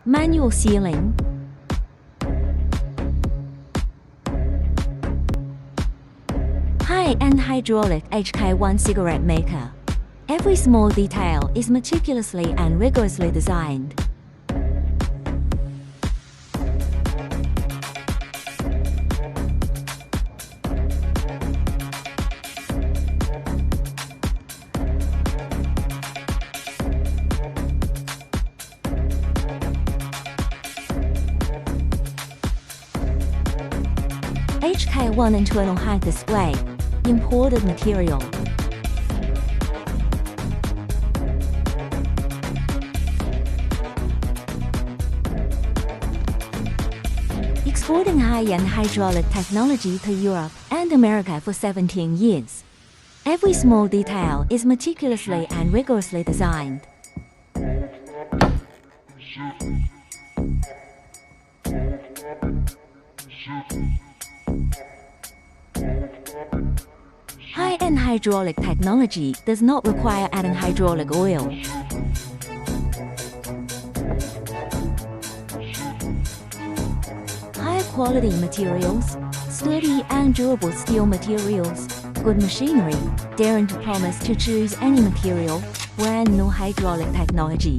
Manual sealing. High-end hydraulic HK1 cigarette maker. Every small detail is meticulously and rigorously designed. HK1 internal height display. Imported material. Exporting high-end hydraulic technology to Europe and America for 17 years. Every small detail is meticulously and rigorously designed. High-end hydraulic technology does not require adding hydraulic oil. High-quality materials, sturdy and durable steel materials, good machinery, daring to promise to choose any material, brand new hydraulic technology.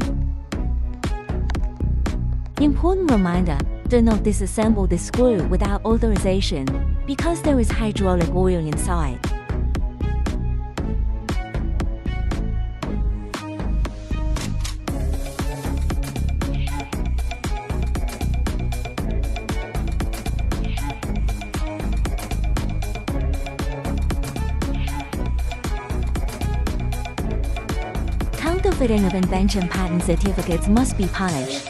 Important reminder, do not disassemble the screw without authorization, because there is hydraulic oil inside. Counterfeiting of invention patent certificates must be punished.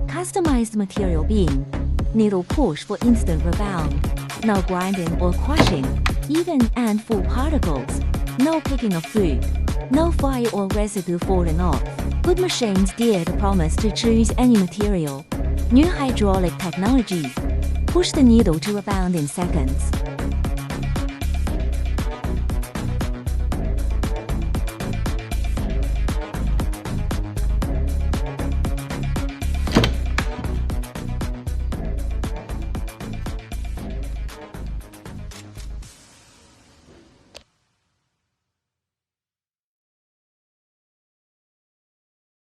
Customized material beam. Needle push for instant rebound. No grinding or crushing, even and full particles. No picking of food. No fire or residue falling off. Good machines dare to promise to choose any material. New hydraulic technology. Push the needle to rebound in seconds.